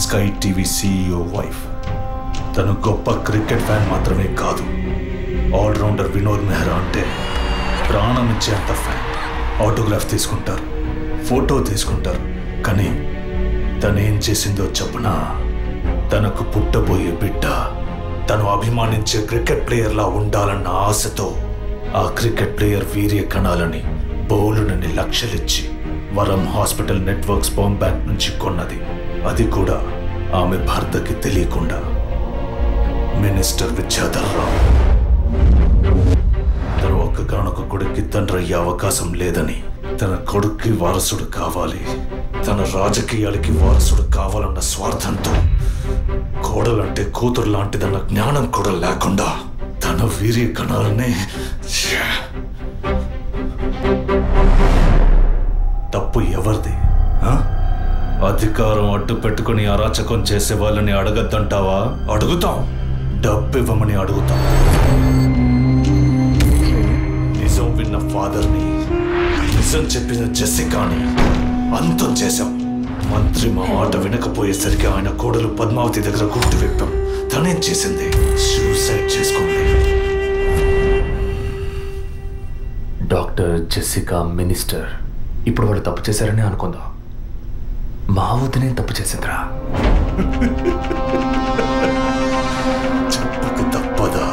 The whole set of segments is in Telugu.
Sky TV CEO wife. తను గొప్ప క్రికెట్ ఫ్యాన్ మాత్రమే కాదు, ఆల్రౌండర్ వినోద్ మెహ్రా అంటే ప్రాణం ఇచ్చేంత ఫ్యాన్. ఆటోగ్రాఫ్ తీసుకుంటారు, ఫోటో తీసుకుంటారు. కానీ తనేం చేసిందో చెప్పనా? తనకు పుట్టబోయే బిడ్డ తను అభిమానించే క్రికెట్ ప్లేయర్లా ఉండాలన్న ఆశతో ఆ క్రికెట్ ప్లేయర్ వీర్య కణాలని బౌలునని లక్షలిచ్చి వరం హాస్పిటల్ నెట్వర్క్ స్పర్మ్ బ్యాంక్ నుంచి కొన్నది. అది కూడా ఆమె భర్తకి తెలియకుండా. మినిస్టర్ విద్యాధర్ రావు తను ఒక్కగానొక్క కొడుక్కి తండ్రి అయ్యే అవకాశం లేదని, తన కొడుక్కి వారసుడు కావాలి, తన రాజకీయాలకి వారసుడు కావాలన్న స్వార్థంతో కోడలంటే కూతురు లాంటిదన్న జ్ఞానం కూడా లేకుండా తన వీర్య కణాలనే తప్పు ఎవరిది? అధికారం అడ్డు పెట్టుకుని అరాచకం చేసే వాళ్ళని అడగద్దంటావా? అడుగుతాం. డబ్బు ఇవ్వమని అడుగుతాం. నిజం విన్న ఫాదర్ని, నిజం చెప్పిన జెసికాని అంతం చేశాం. మంత్రి మా మాట వినకపోయేసరికి ఆయన కోడలు పద్మావతి దగ్గర గుర్తు విప్పాం. తనేం చేసింది? సూసైడ్ చేసుకుంది. డాక్టర్, జెసికా, మినిస్టర్ ఇప్పుడు వాళ్ళు తప్పు చేశారని అనుకుందాం. మా వద్దనే తప్పు చేసిందిరా. చెప్పక తప్పదా?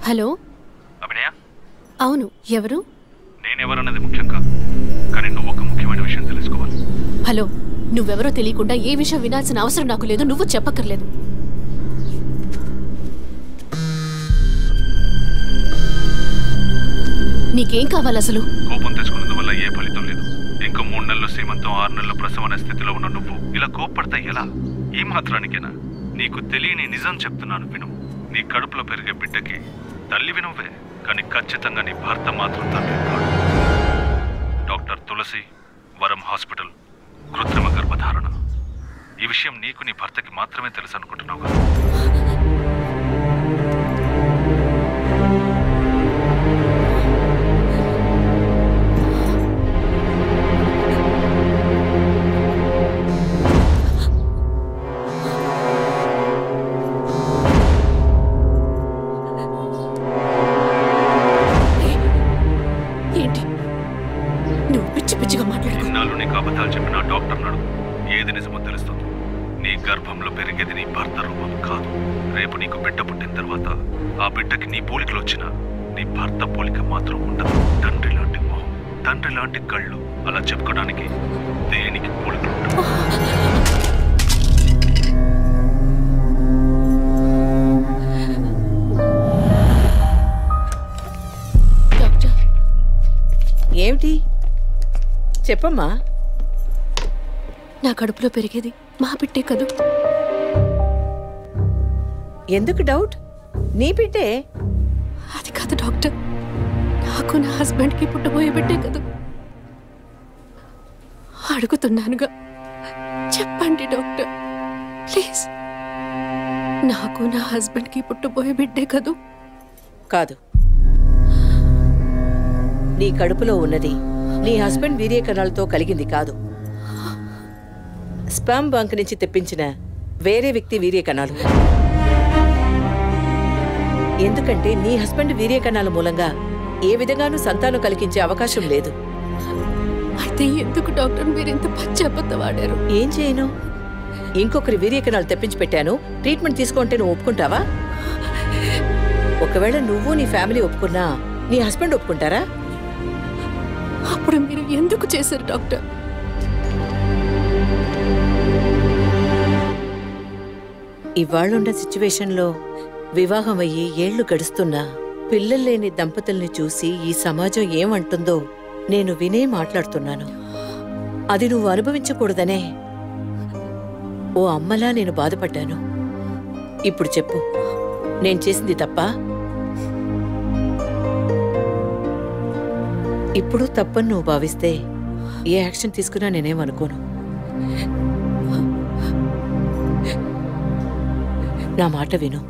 హలో అభినయ? అవును, ఎవరు? నేనెవరన్నది ముఖ్యం కాదు, కానీ నువ్వు ఒక ముఖ్యమైన విషయం తెలుసుకోవాలి. హలో, నువ్వెవరో తెలియకుండా ఏ విషయం వినాల్సిన అవసరం నాకు లేదు. నువ్వు చెప్పక్కర్లేదు. నీకేం కావాలి అసలు? కోపం తెచ్చుకున్నందువల్ల ఏ ఫలితం లేదు. ఇంకో 3 నెలలు శ్రీమంతం, 6 నెలల ప్రసవన స్థితిలో ఉన్న నువ్వు ఇలా కోప్పడతా ఎలా? ఈ మాత్రానికేనా? నీకు తెలియని నిజం చెప్తున్నాను, విను. నీ కడుపులో పెరిగే బిడ్డకి తల్లివి నువ్వే, కానీ ఖచ్చితంగా నీ భర్త మాత్రం తండ్రి కాదు. డాక్టర్ తులసి, వరం హాస్పిటల్, కృత్రిమ గర్భధారణ. ఈ విషయం నీకు నీ భర్తకి మాత్రమే తెలుసు అనుకుంటున్నావు కదా? అబద్ధాలు చెప్పిన డాక్టర్ నాడు ఏది నిజమో తెలుస్తుంది. నీ గర్భంలో పెరిగేది నీ భర్త రూపం కాదు. రేపు నీకు బిడ్డ పుట్టిన తర్వాత ఆ బిడ్డకి నీ పోలికలు వచ్చినా నీ భర్త పోలిక మాత్రం ఉండదు. తండ్రి లాంటి మొహం, తండ్రి లాంటి కళ్ళు, అలా చెప్పుకోవడానికి దేనికి పోలికలు ఉండవు. ఏమిటి చెప్పమ్మా? నా కడుపులో పెరిగేది మా బిడ్డే కదూ. ఎందుకు డౌట్? నీ బిడ్డే. అది కాదు డాక్టర్, నాకు నా హస్బెండ్కి పుట్టబోయే బిడ్డే కదూ. అడుగుతున్నానుగా, చెప్పండి డాక్టర్ ప్లీజ్. నాకు నా హస్బెండ్కి పుట్టబోయే బిడ్డే కదూ. కాదు, నీ కడుపులో ఉన్నది నీ హస్బెండ్ వీర్య కణాలతో కలిగింది కాదు. స్పర్మ్ బ్యాంక్ నుంచి తెప్పించిన వేరే వ్యక్తి వీర్య కణాలు. ఎందుకంటే నీ హస్బెండ్ వీర్య కణాల మూలంగా ఏ విధంగానూ సంతానం కలిగించే అవకాశం లేదు. అయితే ఎందుకు డాక్టర్ మీరు ఇంత పచ్చబద్ధ వాడారు? ఏం చేయను? ఇంకొకరి వీర్య కణాలు తెప్పించి పెట్టాను, ట్రీట్మెంట్ తీసుకుంటే నువ్వు ఒప్పుకుంటావా? ఒకవేళ నువ్వు నీ ఫ్యామిలీ ఒప్పుకున్నా నీ హస్బెండ్ ఒప్పుకుంటారా? అప్పుడు మీరు ఎందుకు చేశారు డాక్టర్? ఇవాళున్న సిచ్యువేషన్లో వివాహం అయ్యి ఏళ్లు గడుస్తున్నా పిల్లలు లేని దంపతుల్ని చూసి ఈ సమాజం ఏమంటుందో నేను వినే మాట్లాడుతున్నాను. అది నువ్వు అనుభవించకూడదనే ఓ అమ్మలా నేను బాధపడ్డాను. ఇప్పుడు చెప్పు, నేను చేసింది తప్పా? ఇప్పుడు తప్పని నువ్వు భావిస్తే ఏ యాక్షన్ తీసుకున్నా నేనేమనుకోను. నా మాట విను.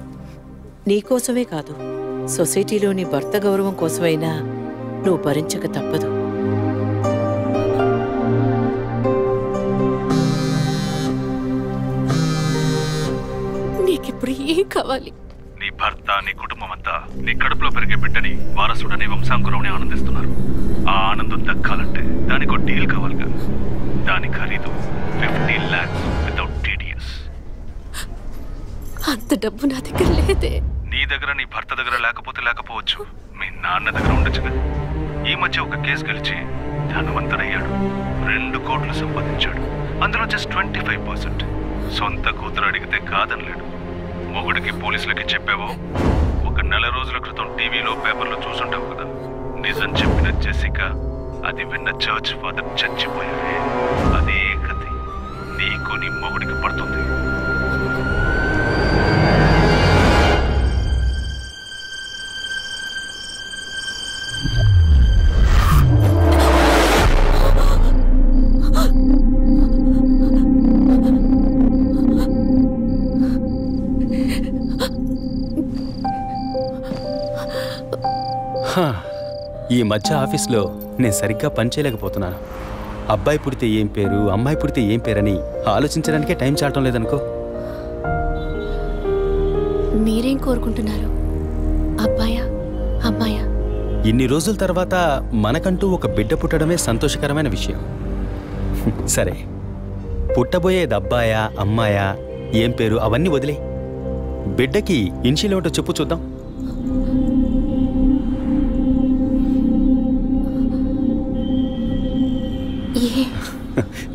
నీకోసమే కాదు, సొసైటీలోని భర్త గౌరవం కోసమైనా నువ్వు భరించక తప్పదు. నీకిప్పుడు ఏం కావాలి? నీ భర్త, నీ కుటుంబం అంతా నీ కడుపులో పెరిగే బిడ్డని వారసుడని వంశాంకురంని ఆనందిస్తున్నారు. ఆ ఆనందం దక్కాలంటే దానికి ఒక డీల్ కావాలిగా. దాని ఖరీదు 50 lakhs వితౌట్ TDS. అంత డబ్బు నా దగ్గర లేదే. నీ దగ్గర, నీ భర్త దగ్గర లేకపోవచ్చు, మీ నాన్న దగ్గర ఉండొచ్చుగా. ఈ మధ్య ఒక కేసు గెలిచి ధనవంతుడయ్యాడు. 2 కోట్లు సంపాదించాడు. అందులో జస్ట్ 25%. సొంత కూతురు అడిగితే కాదనలేడు. మొగుడికి, పోలీసులకి చెప్పావో 1 నెల రోజుల క్రితం టీవీలో, పేపర్లో చూసుంటావు కదా. నిజం చెప్పిన జెసికా, అది విన్న చర్చ్ ఫాదర్ చచ్చిపోయారే. అదే కథ నీకు, నీ మొగుడికి పడుతుంది. ఈ మధ్య ఆఫీస్లో నేను సరిగ్గా పనిచేయలేకపోతున్నాను. అబ్బాయి పుడితే ఏం పేరు, అమ్మాయి పుడితే ఏం పేరని ఆలోచించడానికే టైం చాలటం లేదనుకో. మీరేం కోరుకుంటున్నారు? అబ్బాయా, అమ్మాయా? ఇన్ని రోజుల తర్వాత మనకంటూ ఒక బిడ్డ పుట్టడమే సంతోషకరమైన విషయం. సరే, పుట్టబోయేది అబ్బాయా, అమ్మాయా, ఏం పేరు అవన్నీ వదిలే. బిడ్డకి ఇన్షియల్ ఏమిటో చెప్పు చూద్దాం.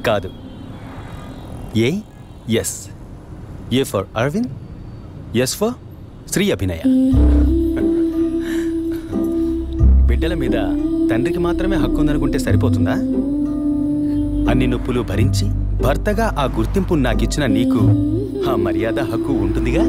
కాదు, yes. A for Aravind, S for Sri Abhinaya. బిడ్డల మీద తండ్రికి మాత్రమే హక్కు ఉందనుకుంటే సరిపోతుందా? అన్ని నొప్పులు భరించి భర్తగా ఆ గుర్తింపు నాకిచ్చిన నీకు ఆ మర్యాద, హక్కు ఉంటుందిగా.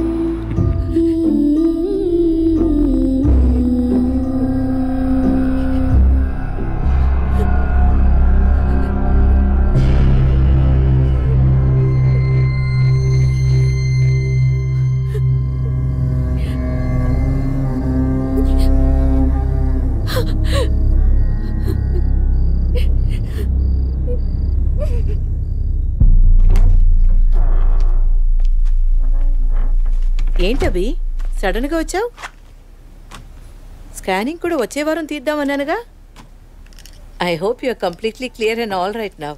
ఏంటవి సడన్ గా వచ్చావు? స్కానింగ్ కూడా వచ్చే వారం తీద్దామన్నానుగా. I hope you are completely clear and all right now.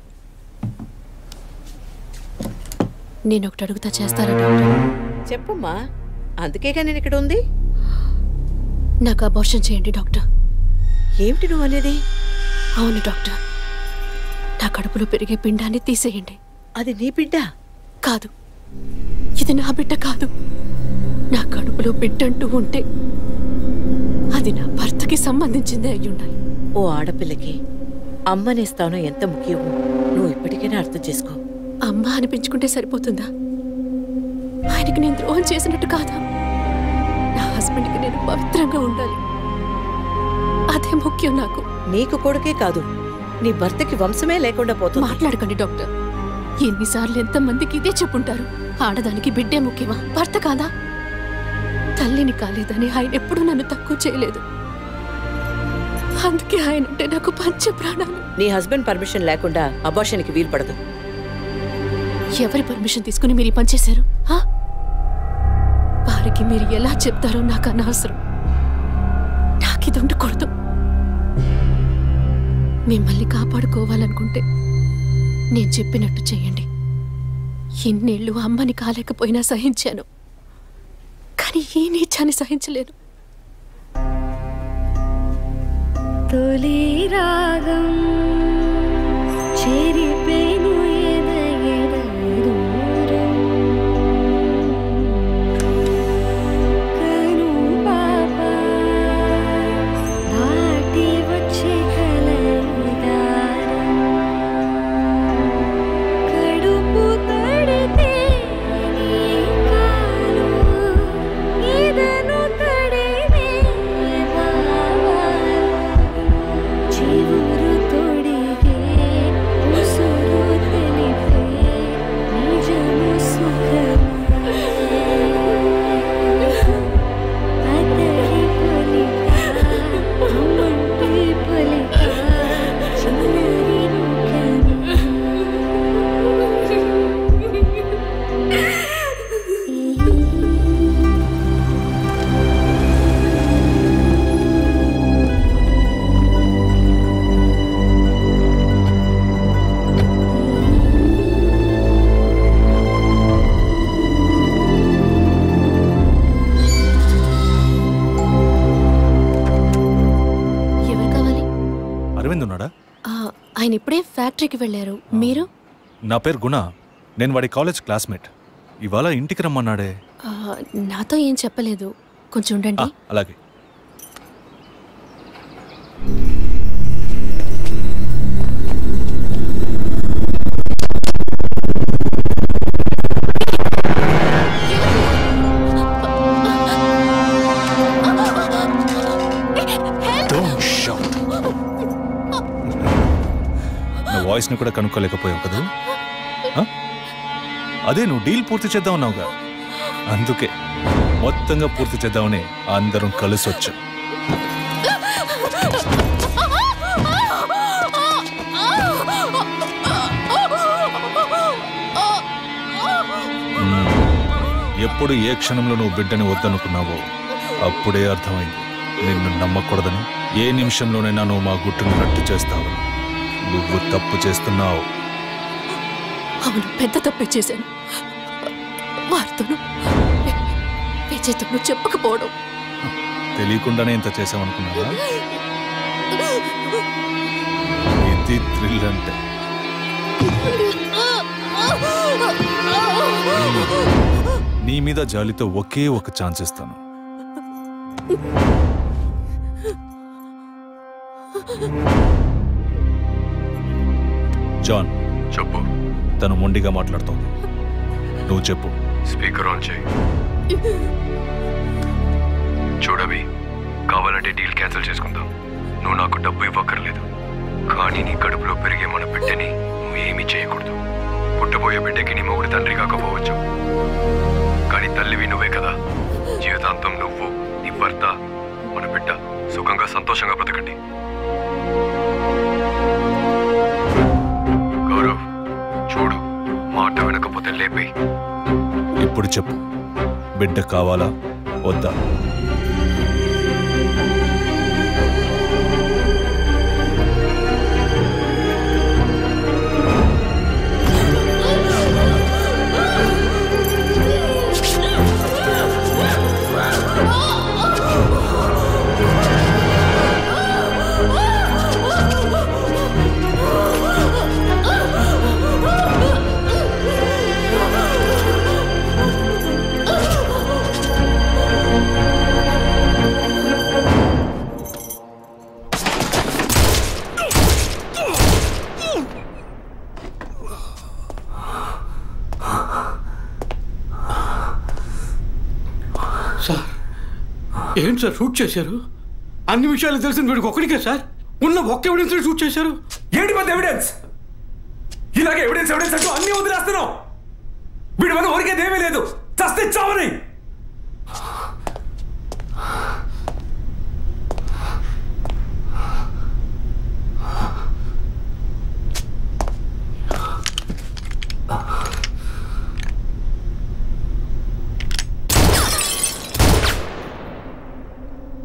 నేను ఒకటి అడుగుతా, చేస్తారా డాక్టర్? చెప్పమ్మా, అందుకేగా నేను ఇక్కడ ఉంది. నాకు అబార్షన్ చేయండి డాక్టర్. ఏమిటి నువ్వు అనేది? అవును డాక్టర్, నా కడుపులో పెరిగే పిండాన్ని తీసేయండి. అది నీ బిడ్డ కాదు, ఇది నా బిడ్డ కాదు. నా కడుపులో బిడ్డంటూ ఉంటే అది నా భర్తకి సంబంధించిందే అయి ఉండాలి. ఓ ఆడపిల్లకి అమ్మనే స్థానం ఎంత ముఖ్యమో నువ్వు ఇప్పటికైనా అర్థం చేసుకో. అమ్మ అనిపించుకుంటే సరిపోతుందా? ఆయనకి నేను ద్రోహం చేసినట్టు కాదా? నా హస్బెండ్కి నేను పవిత్రంగా ఉండాలి, అదే ముఖ్యం నాకు. నీకు కొడుకే కాదు, నీ భర్తకి వంశమే లేకుండా పోతుంది. మాట్లాడకండి డాక్టర్. ఎన్నిసార్లు ఎంతమందికి ఇదే చెప్పుంటారు. ఆడదానికి బిడ్డే ముఖ్యమా, భర్త కాదా? తల్లిని కాలేదని ఆయన ఎప్పుడూ నన్ను తక్కువ చేయలేదు. అందుకే ఆయన అంటే నాకు పంచ ప్రాణాలు. నీ హస్బెండ్ పర్మిషన్ లేకుండా అబార్షన్కి వీలు పడదు. ఎవరి పర్మిషన్ తీసుకుని మీరు ఈ పని చేశారు? వారికి మీరు ఎలా చెప్తారో నాకు అనవసరం. నాకు ఇది ఉండకూడదు. మిమ్మల్ని కాపాడుకోవాలనుకుంటే నేను చెప్పినట్టు చెయ్యండి. ఇన్నేళ్ళు అమ్మని కాలేకపోయినా సహించాను, కానీ ఈ నీచాన్ని సహించలేను. తొలి రాగం చెరిపేను ఎదగెదూరం, కను పాప దాటి వచ్చే కలదారం, కడుపు తడితే నీ కాలు ఎదను తడివే బావా, చివురు అరవింద్ ఉన్నాడా? ఆయన ఇప్పుడే ఫ్యాక్టరీకి వెళ్ళారు. మీరు? నా పేరు గుణ. నేను వాడి కాలేజ్ క్లాస్మేట్. ఇవాళ ఇంటికి రమ్మన్నాడే. నాతో ఏం చెప్పలేదు. కొంచెం ఉండండి. అలాగే. వాయిస్ని కూడా కనుక్కోలేకపోయావు కదా? అదే నువ్వు డీల్ పూర్తి చేద్దాం అన్నావుగా, అందుకే మొత్తంగా పూర్తి చేద్దామని అందరం కలిసి వచ్చాం. ఎప్పుడు ఏ క్షణంలో నువ్వు బిడ్డని వద్దనుకున్నావో అప్పుడే అర్థమైంది నిన్ను నమ్మకూడదని. ఏ నిమిషంలోనైనా నువ్వు మా గుట్టును రట్టు చేస్తావని. నువ్వు తప్పు చేస్తున్నావు. అవును, పెద్ద తప్పే చేశాను. వారితోనూ విజయ్తో చెప్పకపోవడం. తెలియకుండానే ఇంత చేసామనుకున్నావా? ఇది థ్రిల్ అంటే. నీ మీద జాలితో ఒకే ఒక ఛాన్స్ ఇస్తాను. జాన్, చెప్పు. తను మొండిగా మాట్లాడుతోంది. నువ్వు చెప్పు. స్పీకర్ ఆన్ చేయి. చూడవి, కావాలంటే డీల్ క్యాన్సిల్ చేసుకుందాం. నువ్వు నాకు డబ్బు ఇవ్వక్కర్లేదు, కానీ నీ కడుపులో పెరిగే మన బిడ్డని నువ్వు ఏమీ చేయకూడదు. పుట్టబోయే బిడ్డకి నీ మొగుడు తండ్రి కాకపోవచ్చు, కానీ తల్లివి నువ్వే కదా. జీవితాంతం నువ్వు, నీ భర్త, మన బిడ్డ సుఖంగా సంతోషంగా బ్రతకండి. గౌరవ్, చూడు, మాట వినకపోతే లేపే. ఇప్పుడు చెప్పు, బిడ్డ కావాలా వద్దా? సార్, ఏంటి సార్ షూట్ చేశారు? అన్ని విషయాలు తెలిసిన వీడికి ఒక్కడికే సార్? ఉన్న ఒక్క ఎవిడెన్స్ షూట్ చేశారు. ఏంటి పెద్ద ఎవిడెన్స్? ఇలాగే ఎవిడెన్స్ ఎవిడెన్స్ అంటూ అన్ని వదిలేస్తున్నావు. వీడి వల్ల ఊరికేదేమీ లేదు, చస్తే చావని.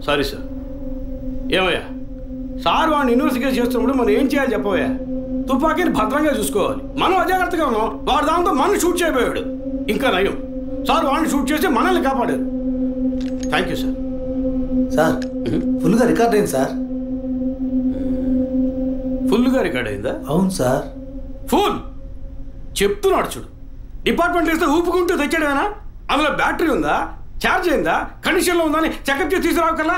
Sorry sir. ఏమయ్యా సార్ వాడిని యూనివర్సిటీ చేస్తున్నప్పుడు మనం ఏం చేయాలి చెప్పవయ్యా? తుపాకీని భద్రంగా చూసుకోవాలి. మనం అజాగ్రత్తగా ఉన్నాం, వాడు దాంతో మనల్ని షూట్ చేయబోయాడు. ఇంకా నయం, సార్ వాడిని షూట్ చేసి మనల్ని కాపాడారు. Thank you sir. సార్, ఫుల్గా రికార్డ్ అయింది సార్. ఫుల్గా రికార్డ్ అయిందా? అవును సార్. ఫుల్ చెప్తున్నాడు చూడు. డిపార్ట్మెంట్ వేస్తే ఊపుకుంటూ తెచ్చాడేనా? అందులో బ్యాటరీ ఉందా, ఛార్జ్ అయిందా, కండిషన్లో ఉందా అని చెకప్ చేసి తీసుకురావకల్లా.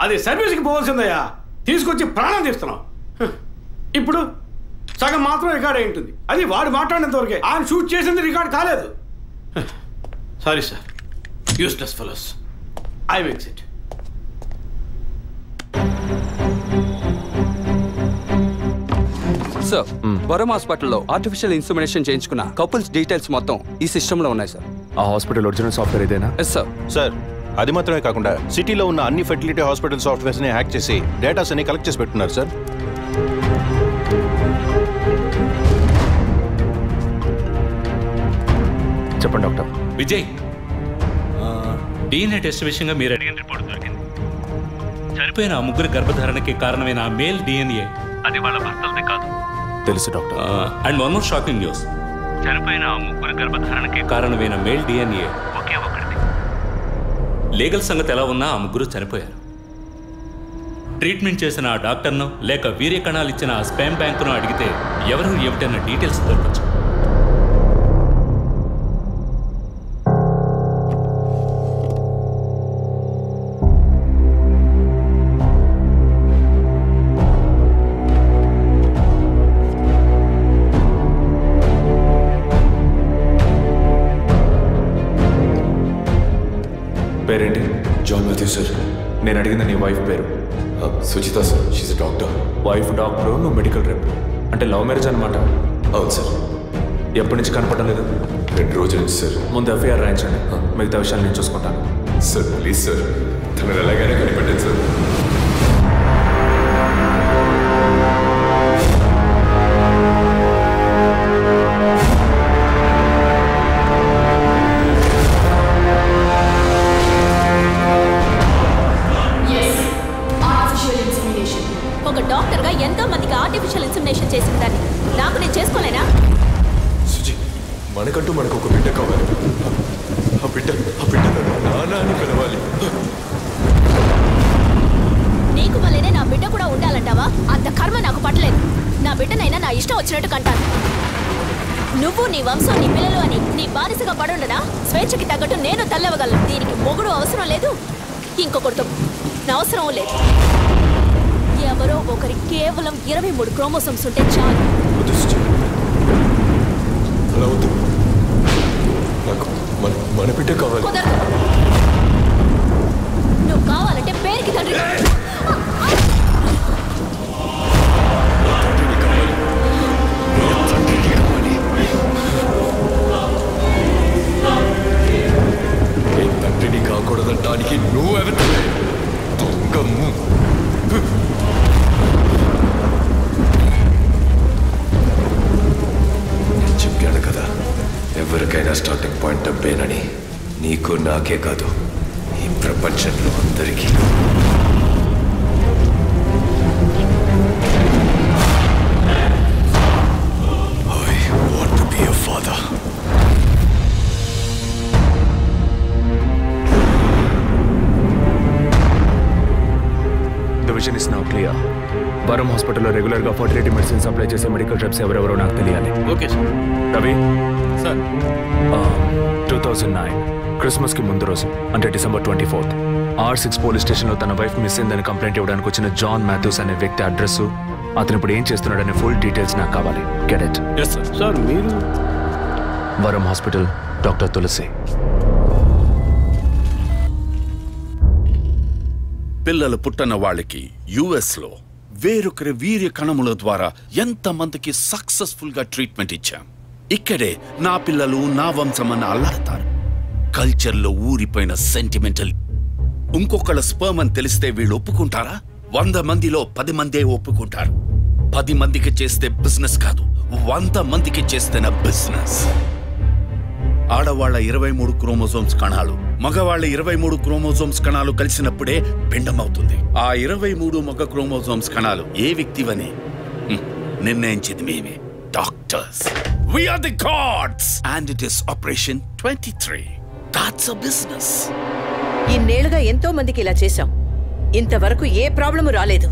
అది సర్వీస్కి పోవాల్సిందయ్యా, తీసుకొచ్చి ప్రాణం తీస్తున్నాం. ఇప్పుడు సగం మాత్రం రికార్డ్ అయి ఉంటుంది. అది వాడు మాట్లాడినంత వరకే. ఆయన షూట్ చేసింది రికార్డ్ కాలేదు. Sorry sir, useless fellows. I makes it. Sir, Varam హాస్పిటల్లో ఆర్టిఫిషియల్ ఇన్సెమినేషన్ చేయించుకున్న కపుల్స్ డీటెయిల్స్ మొత్తం ఈ సిస్టంలో ఉన్నాయి సార్. ఆ హాస్పిటల్ ఒరిజినల్ సాఫ్ట్వేర్ ఇదేనా? Yes sir. సార్, అది మాత్రమే కాకుండా సిటీలో ఉన్న అన్ని ఫెర్టిలిటీ హాస్పిటల్ సాఫ్ట్వేర్స్ని హ్యాక్ చేసి డేటాస్ అన్ని కలెక్ట్ చేసి పెట్టున్నారు సార్. చెప్పండి డాక్టర్. విజయ్, డిఎన్ఏ టెస్ట్ విషయంగా మీరు అడిగిన రిపోర్ట్ దొరికింది. చనిపోయిన ఆ ముగ్గురు గర్భధారణకి కారణమైన మేల్ డిఎన్ఏ అది వాళ్ళ భర్తలదే కాదు. తెలుసు doctor. And one more shocking news. చనిపోయిన ఆ ముగ్గురు గర్భధారణకి కారణమైన మేల్ డిఎన్ఏ ఒకే ఒక్కడిది. లీగల్ సంగతి ఎలా ఉన్నా ఆ ముగ్గురు చనిపోయారు. ట్రీట్మెంట్ చేసిన ఆ డాక్టర్ను లేక వీర్య కణాలు ఇచ్చిన ఆ స్పామ్ బ్యాంకును అడిగితే ఎవరు ఏమిటన్న డీటెయిల్స్ దొరకచ్చు. పేరేంటి? John Matthew sir. నేను అడిగింది నీ వైఫ్ పేరు. Suchitha sir. She's a doctor. Wife doctor, నువ్వు మెడికల్ రెప్. అంటే లవ్ మ్యారేజ్ అనమాట. అవును సార్. ఎప్పటి నుంచి కనపడడం లేదు? 2 రోజుల నుంచి సార్. ముందు ఎఫ్ఐఆర్ రాయించండి, మిగతా విషయాలు నేను చూసుకుంటాను. సార్ ప్లీజ్ సార్, తను ఎలాగైనా కనిపెట్టండి సార్. ఒక డాక్టర్గా ఎంతో మందికి ఆర్టిఫిషియల్ ఇన్సెమినేషన్ చేసిన దాన్ని నాకు నేను చేసుకోలేనా? సుజి, మనకంటూ మనకు ఒక బిడ్డ కావాలి. ఆ బిడ్డ నన్ను నాన్న అని పిలవాలి. నీకు వల్లనే నా బిడ్డ కూడా ఉండాలంటావా? అంత కర్మ నాకు పట్టలేదు. నా బిడ్డనైనా నా ఇష్టం వచ్చినట్టు కంటాను. నువ్వు నీ వంశం నీ పిల్లలు అని నీ బానిసగా పడుండదా? స్వేచ్ఛకి తగ్గట్టు నేను తల్లవగలను. దీనికి మొగుడు అవసరం లేదు, ఇంకొకరితో నా అవసరం లేదు. ఎవరో ఒకరి కేవలం 23 క్రోమోసోమ్స్ ఉంటే చాలు. అలా వద్దు, నాకు మన బిడ్డ కావాలి. నువ్వు కావాలంటే పేరుకి తండ్రి తండ్రిని కాకూడదంటానికి నువ్వెవరు? దొంగము. చెప్పాను కదా, ఎవరికైనా స్టార్టింగ్ పాయింట్ డబ్బేనని. నీకు నాకే కాదు, ఈ ప్రపంచంలో అందరికీ. I want to be a father. The vision is now clear. వరం హాస్పిటల్లో రెగ్యులర్గా ఫర్టిలిటీ మెడిసిన్ సప్లై చేసే మెడికల్ రెప్స్ ఎవరెవరో నాకు తెలియాలి. Okay sir. రవి సార్, 2009 క్రిస్మస్కి ముందు రోజు, అంటే December 24th, R6 పోలీస్ స్టేషన్లో తన వైఫ్ మిస్ అయిందని కంప్లైంట్ ఇవ్వడానికి వచ్చిన జాన్ మాథ్యూస్ అనే వ్యక్తి అడ్రస్, అతను ఇప్పుడు ఏం చేస్తున్నాడనే ఫుల్ డీటెయిల్స్ నాకు కావాలి. Get it? Yes sir. Sir మీరు? వరం హాస్పిటల్, డాక్టర్ తులసి. పిల్లలు పుట్టిన వాళ్ళకి యుఎస్లో వేరొకరి వీర్య కణముల ద్వారా ఎంతమందికి సక్సెస్ఫుల్గా ట్రీట్మెంట్ ఇచ్చాం. ఇక్కడే నా పిల్లలు నా వంశమని అల్లాడతారు. కల్చర్లో ఊరిపోయిన సెంటిమెంటల్. ఇంకొకళ్ళ స్పర్మ్ అని తెలిస్తే వీళ్ళు ఒప్పుకుంటారా? 100 మందిలో 10 మందే ఒప్పుకుంటారు. 10 మందికి చేస్తే బిజినెస్ కాదు, 100 మందికి చేస్తేనే బిజినెస్. ఆడవాళ్ల 23 క్రోమోజోమ్స్ కణాలు, మగవాళ్ల 23 క్రోమోజోమ్స్ కణాలు కలిసినప్పుడే పిండమవుతుంది. ఆ 23 మగ క్రోమోజోమ్స్ కణాలు ఏ వ్యక్తివని నిర్ణయించేది మేమే, doctors. We are the gods and it is Operation 23. That's a business. ఇన్నేళ్లుగా ఎంతో మందికి ఇలా చేశాం, ఇంతవరకు ఏ ప్రాబ్లము రాలేదు.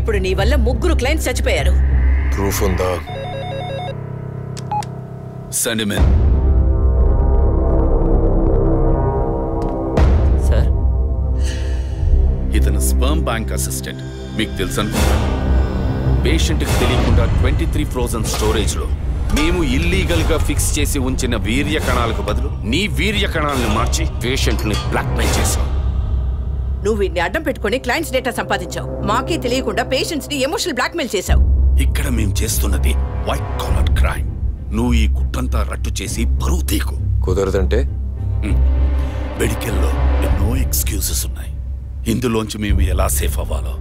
ఇప్పుడు నీ వల్ల 3 క్లయింట్స్ చచ్చిపోయారు. ప్రూఫ్ ఉందా? సెంటిమెంట్. సార్, ఇతను స్పర్మ్ బ్యాంక్ అసిస్టెంట్, మీకు తెలుసు అనుకుంటా. పేషెంట్కి తెలియకుండా 23 ఫ్రోజన్ స్టోరేజ్లో మేము ఇల్లీగల్ గా ఫిక్స్ చేసి ఉంచిన వీర్య కణాలకు బదులు నీ వీర్య కణాలను మార్చి పేషెంట్ని బ్లాక్మెయిల్ చేశావు. నువ్వు వీటిని అడ్డం పెట్టుకుని క్లయింట్స్ డేటా సంపాదించావు. మాకే తెలియకుండా పేషెంట్స్ ని ఎమోషనల్ బ్లాక్మెయిల్ చేశావు. ఇక్కడ మేము చేస్తున్నది వైట్ కాలర్ క్రైమ్. నువ్వు ఈ కుట్రంతా రట్టు చేసి పరువు తీకు. కుదరదంటే? మెడికల్లో ఎన్నో ఎక్స్క్యూజెస్ ఉన్నాయి. ఇందులోంచి మేము ఎలా సేఫ్ అవ్వాలో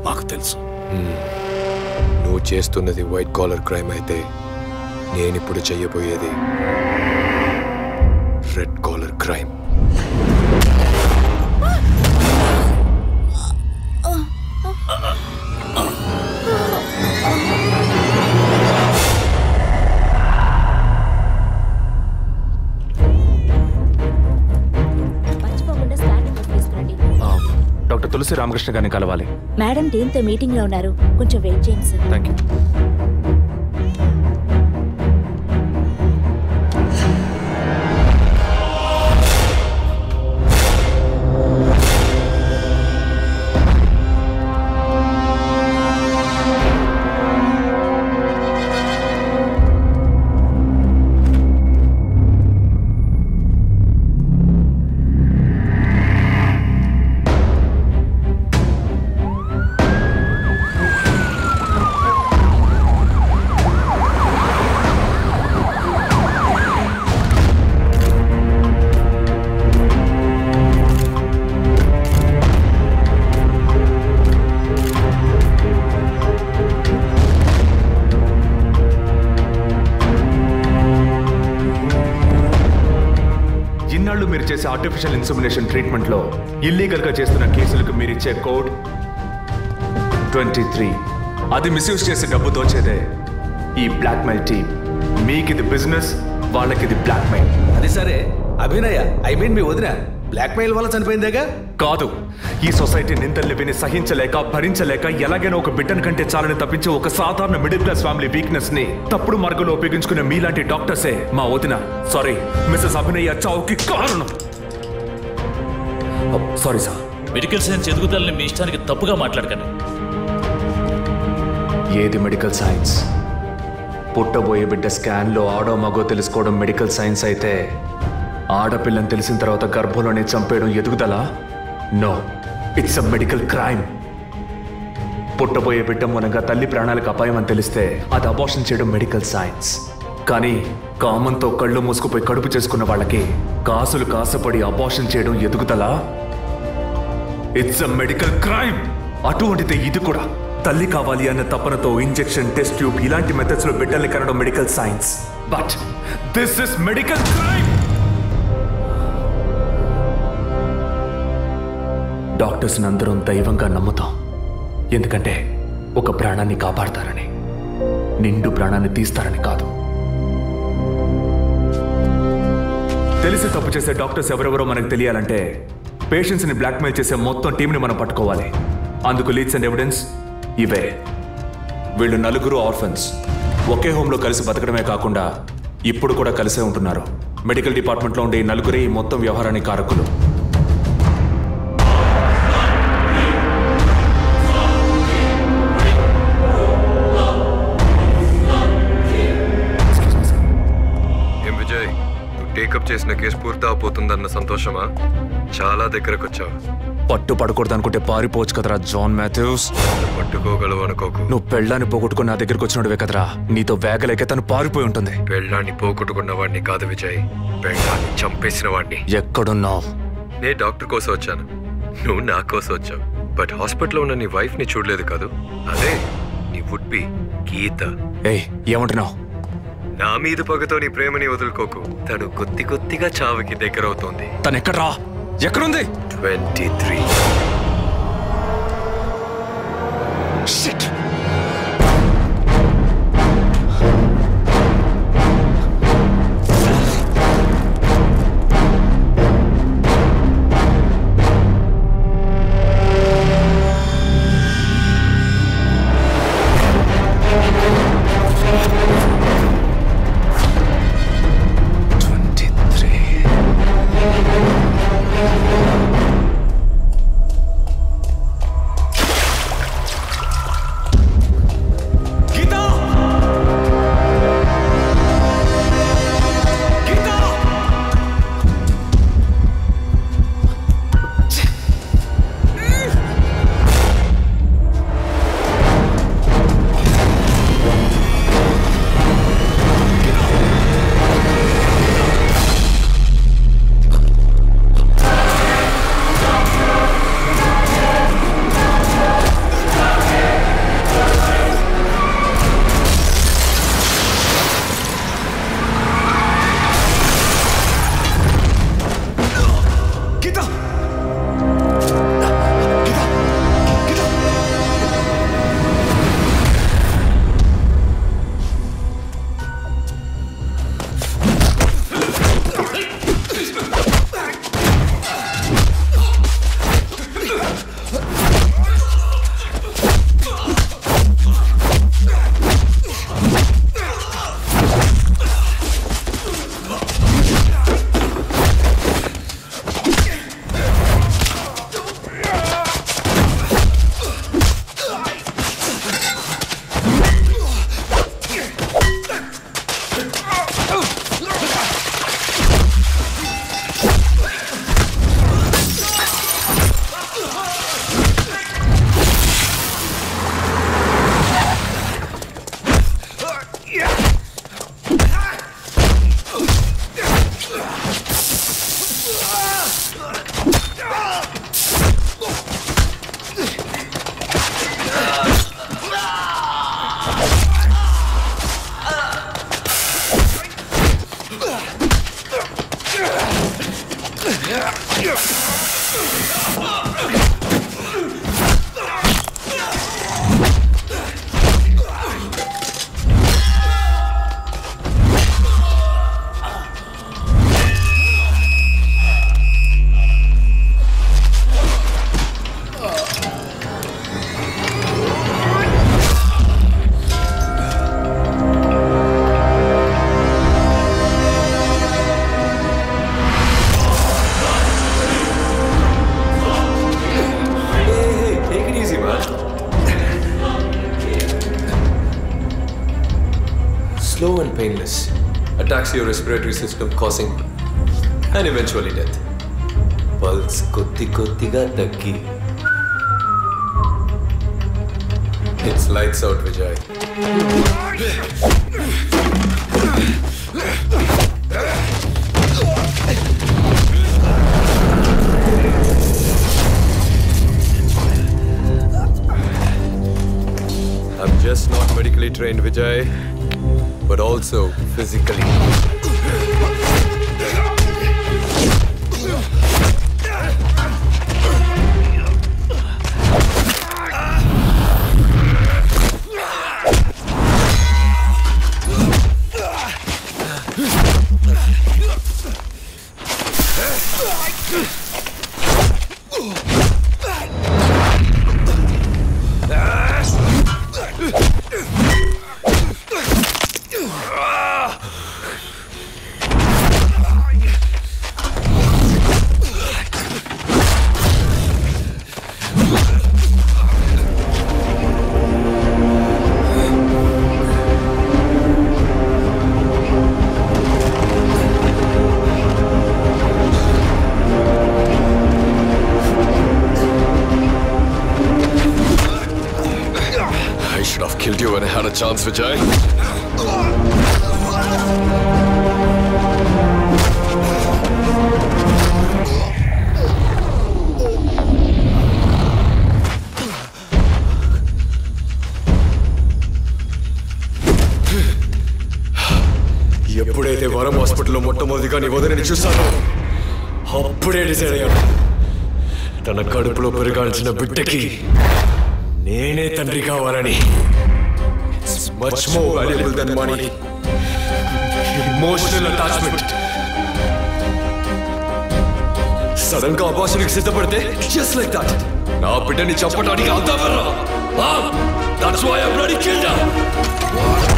మాకు తెలుసు. నువ్వు చేస్తున్నది వైట్ కాలర్ క్రైమ్ అయితే నేనిప్పుడు చెయ్యబోయేది రెడ్ కాలర్ క్రైమ్. డాక్టర్ తులసి రామకృష్ణ గారిని కలవాలి. మేడం టీంతో మీటింగ్ లో ఉన్నారు, కొంచెం వెయిట్ చేయండి sir. Thank you. Artificial insemination treatment లో ఇల్లీగల్ గా చేస్తున్న కేసులకు మీరిచ్చే కోడ్ 23. అది మిస్యూజ్ చేసి డబ్బు దోచేదే ఈ బ్లాక్మెయిల్ టీమ్. మీకిది బిజినెస్, వాళ్ళకిది బ్లాక్మెయిల్. అది సరే అభినయ, మీ వదిన బ్లాక్మెయిల్ వల్ల చనిపోయిందేగా? కాదు, ఈ సొసైటీ నిందల్ని విని సహించలేక భరించలేక ఎలాగైనా ఒక బిడ్డను కంటే చాలని తప్పించి ఒక సాధారణ మిడిల్ క్లాస్ ఫ్యామిలీ వీక్నెస్ ని తప్పుడు మార్గంలో ఉపయోగించుకునే మీలాంటి డాక్టర్సే మా వదిన, సారీ మిస్సెస్ అభినయ చావుకి కారణం. Sorry sir. మెడికల్ సైన్స్ ఎదుగుదలని మీ ఇష్టానికి తప్పుగా మాట్లాడకండి. ఏది మెడికల్ సైన్స్? పుట్టబోయే బిడ్డ స్కాన్లో ఆడో మగో తెలుసుకోవడం మెడికల్ సైన్స్ అయితే, ఆడపిల్లని తెలిసిన తర్వాత గర్భంలోనే చంపేయడం ఎదుగుదల? No, it's a medical crime. పుట్టబోయే బిడ్డ మూలంగా తల్లి ప్రాణాలకు అపాయం అని తెలిస్తే అది అబార్షన్ చేయడం మెడికల్ సైన్స్. కానీ కామంతో కళ్ళు మూసుకుపోయి కడుపు చేసుకున్న వాళ్ళకి కాసులు కాసపడి అబార్షన్ చేయడం ఎదుగుదల? It's a medical crime. అటువంటిదే ఇది కూడా. తల్లి కావాలి అన్న తపనతో ఇంజెక్షన్, టెస్ట్ ట్యూబ్ ఇలాంటి మెథడ్స్ లో బిడ్డల్ని కనడం medical science. But this is medical crime. Doctors అందరం దైవంగా నమ్ముతాం, ఎందుకంటే ఒక ప్రాణాన్ని కాపాడతారని, నిండు ప్రాణాన్ని తీస్తారని కాదు. తెలిసి తప్పు చేసే డాక్టర్స్ ఎవరెవరో మనకు తెలియాలంటే పేషెంట్స్ ని బ్లాక్మెయిల్ చేసే మొత్తం టీంని మనం పట్టుకోవాలి. అందుకు లీడ్స్ అండ్ ఎవిడెన్స్ ఇవే. వీళ్ళు నలుగురు ఆర్ఫన్స్. ఒకే హోంలో కలిసి బతకడమే కాకుండా ఇప్పుడు కూడా కలిసే ఉంటున్నారు. మెడికల్ డిపార్ట్మెంట్లో ఉండే ఈ నలుగురే ఈ మొత్తం వ్యవహారానికి కారకులు. టేకప్ చేసిన కేసు పూర్తి అవబోతుందన్న సంతోషమా? చాలా దగ్గరకు వచ్చావు. పట్టు పడకూడదు అనుకుంటే పారిపోవచ్చు కదరా జాన్ మాథ్యూస్. పట్టుకోగలవు అనుకోకు. నువ్వు పెళ్ళాన్ని పోగొట్టుకుని నా దగ్గరకు వచ్చినడువే కదరా. నీతో వేగలేక తను పారిపోయి ఉంటుంది. పెళ్ళాన్ని పోగొట్టుకున్న వాడిని కాదు విజయ్, పెళ్ళాన్ని చంపేసిన వాడిని. ఎక్కడున్నావు? నేను డాక్టర్ కోసం వచ్చాను, నువ్వు నా కోసం వచ్చావు. బట్ హాస్పిటల్లో ఉన్న నీ వైఫ్ ని చూడలేదు కాదు, అదే నీ వుడ్ బి గీత. ఏయ్, ఏమంటున్నావు? నా మీద పగతో నీ ప్రేమని వదులుకోకు. తను కొద్దిగా చావుకి దగ్గర అవుతోంది. తను ఎక్కడ్రా? ఎక్కడుంది? 23. Shit. Slow and painless. Attacks your respiratory system, causing and eventually death. Pulse kotti-kottiga taggi. It's lights out, Vijay. I'm just not medically trained, Vijay, but also physically. Killed you when I had a chance, Vijay. ఎప్పుడైతే వరం హాస్పిటల్లో మొట్టమొదటిగా నీ వదిలిని చూశానో అప్పుడే డిసైడ్ అయ్యాను తన కడుపులో పెరగాల్సిన బిడ్డకి నేనే తండ్రి కావాలని. It's much more valuable than money. Emotional attachment. Sudden గా అబార్షన్కి సిద్ధపడితే just like that. నా బిడ్డని చంపడానికి అంతా వల్ల. That's why I bloody killed her.